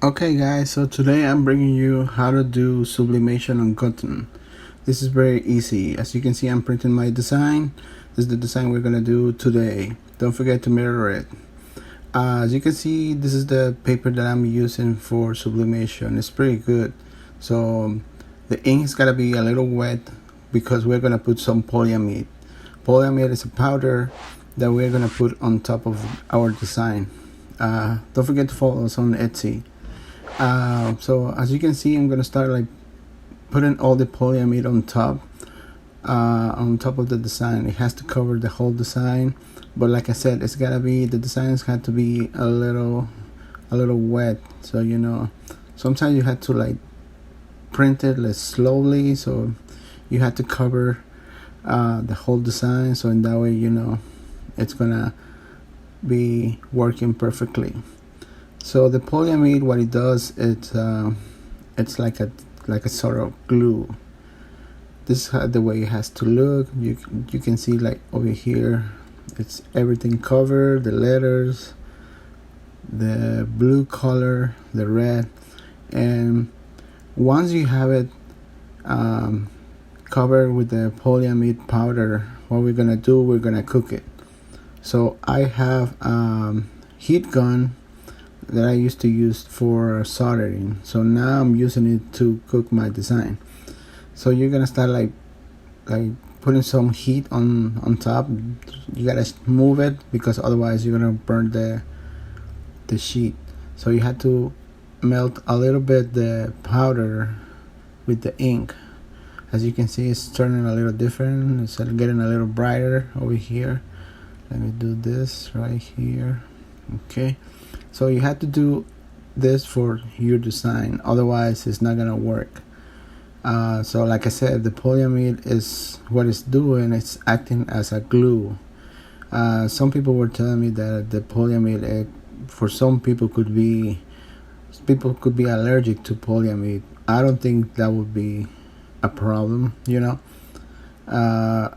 Okay guys, so today I'm bringing you how to do sublimation on cotton. This is very easy. As you can see, I'm printing my design. This is the design we're gonna do today. Don't forget to mirror it. As you can see, this is the paper that I'm using for sublimation. It's pretty good. So the ink's gotta be a little wet because we're gonna put some polyamide. Polyamide is a powder that we're gonna put on top of our design. Don't forget to follow us on Etsy. So as you can see, I'm gonna start like putting all the polyamide on top of the design. It has to cover the whole design, but like I said, it's gotta be, the designs had to be a little wet. So sometimes you had to like print it like slowly, so you had to cover the whole design, so in that way it's gonna be working perfectly. So the polyamide, what it does, it's like a sort of glue. This is the way it has to look. You can see like over here, it's everything covered, the letters, the blue color, the red, and once you have it covered with the polyamide powder, what we're gonna do, we're gonna cook it. So I have heat gun that I used to use for soldering, so now I'm using it to cook my design. So you're gonna start like putting some heat on top. You gotta move it because otherwise you're gonna burn the sheet. So you have to melt a little bit the powder with the ink. As you can see, it's turning a little different. It's getting a little brighter over here. Let me do this right here. Okay, so you have to do this for your design, otherwise it's not gonna work. So like I said, the polyamide is what it's doing. It's acting as a glue. Some people were telling me that the polyamide, for some people could be allergic to polyamide. I don't think that would be a problem. I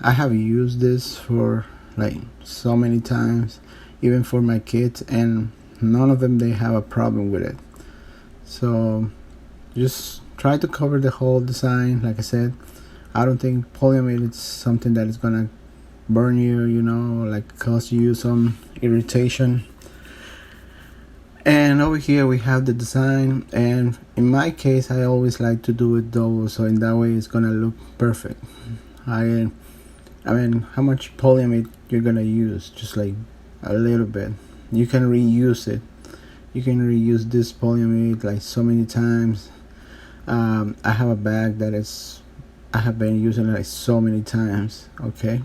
have used this for like so many times, even for my kids, and none of them, they have a problem with it. So just try to cover the whole design. Like I said, I don't think polyamide is something that is gonna burn you, like cause you some irritation. And over here we have the design, and in my case I always like to do it double, so in that way it's gonna look perfect. I mean, how much polyamide you're gonna use? Just like a little bit. You can reuse it. You can reuse this polyamide like so many times. I have a bag that I have been using it like so many times. Okay,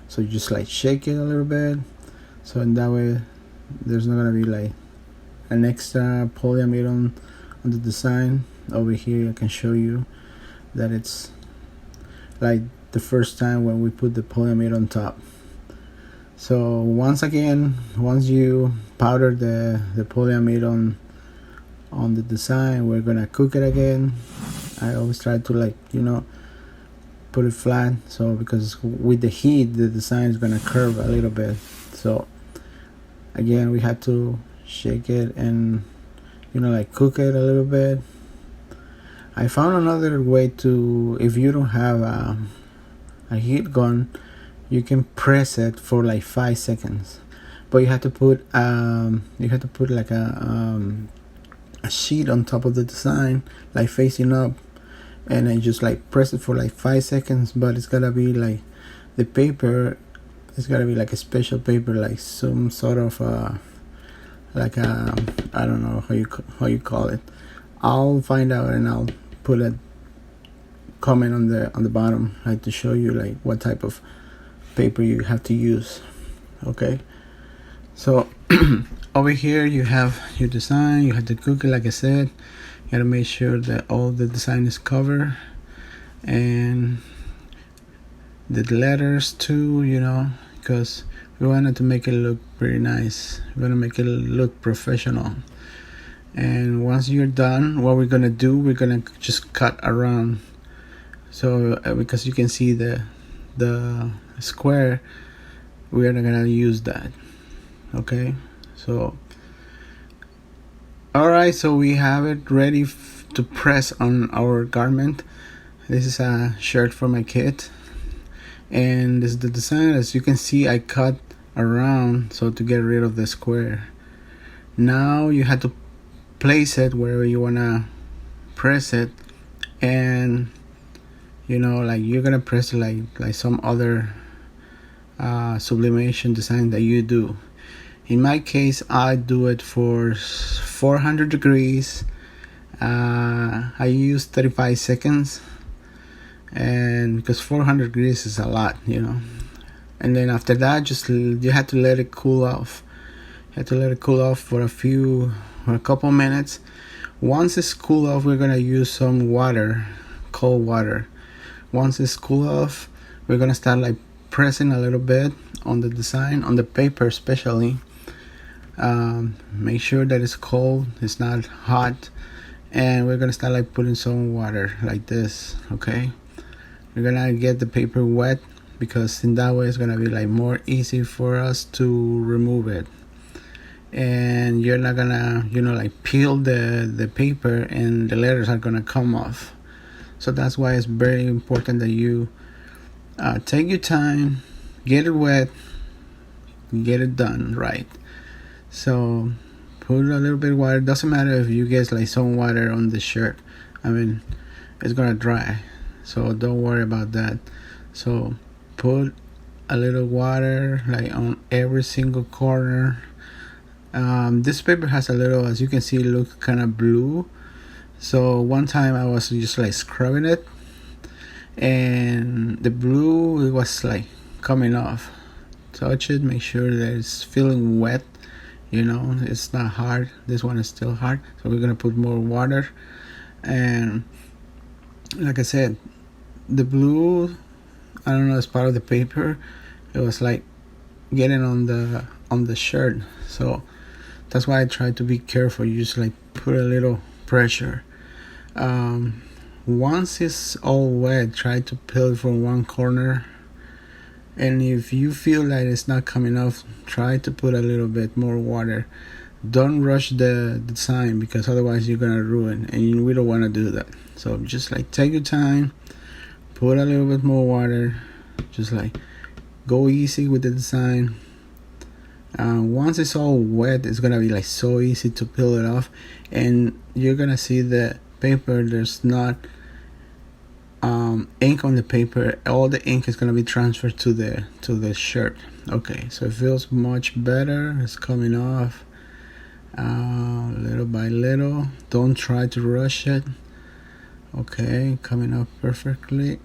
so you just like shake it a little bit, so in that way there's not gonna be like an extra polyamide on the design. Over here I can show you that it's like the first time when we put the polyamide on top. So once you powder the polyamide on the design, we're gonna cook it again. I always try to put it flat, so because with the heat the design is gonna curve a little bit. So again, we have to shake it and cook it a little bit. I found another way to, if you don't have a heat gun, you can press it for like 5 seconds, but you have to put like a sheet on top of the design, like facing up, and then just like press it for like 5 seconds. But it's gotta be like, the paper, it's gotta be like a special paper, like some sort of I don't know how you call it. I'll find out and I'll put a comment on the bottom, like to show you like what type of paper you have to use. Okay, so over here you have your design. You have to cook it, like I said. You gotta make sure that all the design is covered, and the letters too, because we wanted to make it look pretty nice. We're gonna make it look professional. And once you're done, what we're gonna do, we're gonna just cut around. So because you can see the square, we are not gonna use that. Okay, so Alright, so we have it ready to press on our garment. This is a shirt for my kid, and this is the design. As you can see, I cut around so to get rid of the square. Now you have to place it wherever you wanna press it, and you know, like you're gonna press it like some other sublimation design that you do. In my case, I do it for 400 degrees. I use 35 seconds, and because 400 degrees is a lot, you know. And then after that, you have to let it cool off. You have to let it cool off for a couple minutes. Once it's cool off, we're gonna use some water, cold water. Once it's cool off, we're gonna start like pressing a little bit on the design, on the paper especially. Make sure that it's cold, it's not hot, and we're gonna start like putting some water like this. Okay, we're gonna get the paper wet, because in that way it's gonna be like more easy for us to remove it, and you're not gonna, you know, like peel the paper and the letters are gonna come off. So that's why it's very important that you take your time, get it wet, get it done right. So put a little bit of water. Doesn't matter if you get like some water on the shirt, I mean, it's gonna dry, so don't worry about that. So put a little water like on every single corner. This paper has a little, as you can see, it looks kind of blue. So one time I was just like scrubbing it, and the blue, it was like coming off. Touch it, make sure that it's feeling wet, you know, it's not hard. This one is still hard, so we're gonna put more water. And like I said, the blue, I don't know, it's part of the paper, it was like getting on the shirt. So that's why I try to be careful. You just like put a little pressure. Once it's all wet, try to peel it from one corner, and if you feel like it's not coming off, try to put a little bit more water. Don't rush the design, because otherwise you're gonna ruin, and we don't want to do that. So just like take your time, put a little bit more water, just like go easy with the design. Once it's all wet, it's gonna be like so easy to peel it off, and you're gonna see the paper, there's not ink on the paper. All the ink is gonna be transferred to the shirt. Okay, so it feels much better. It's coming off little by little. Don't try to rush it. Okay, coming up perfectly.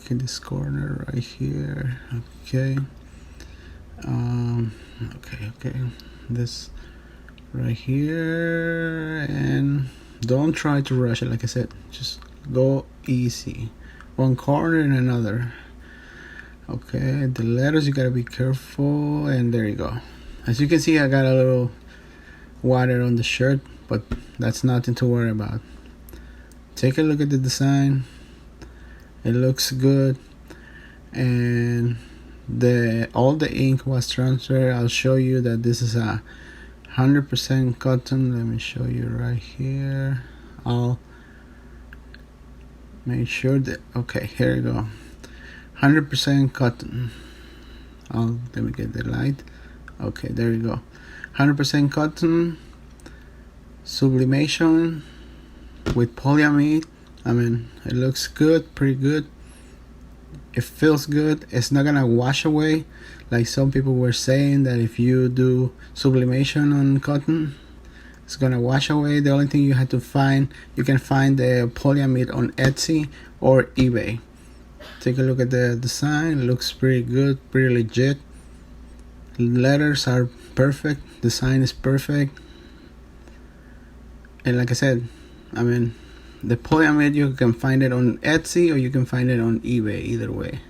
Okay, this corner right here. Okay. Okay, this right here, and don't try to rush it. Like I said, just go easy, one corner and another. Okay, the letters, you gotta be careful, and there you go. As you can see, I got a little water on the shirt, but that's nothing to worry about. Take a look at the design, it looks good, and all the ink was transferred. I'll show you that this is a 100% cotton. Let me show you right here. I'll make sure that, okay, here you go, 100% cotton. Let me get the light. Okay, there you go, 100% cotton, sublimation with polyamide. I mean, it looks good, pretty good. It feels good. It's not gonna wash away like some people were saying, that if you do sublimation on cotton, it's gonna wash away. The only thing you have to find, you can find the polyamide on Etsy or eBay. Take a look at the design. It looks pretty good, pretty legit. Letters are perfect, design is perfect, and like I said, I mean, the polyamide, you can find it on Etsy or you can find it on eBay, either way.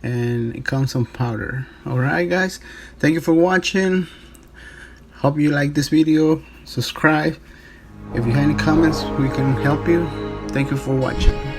And it comes on powder. Alright guys, thank you for watching. Hope you like this video. Subscribe. If you have any comments, we can help you. Thank you for watching.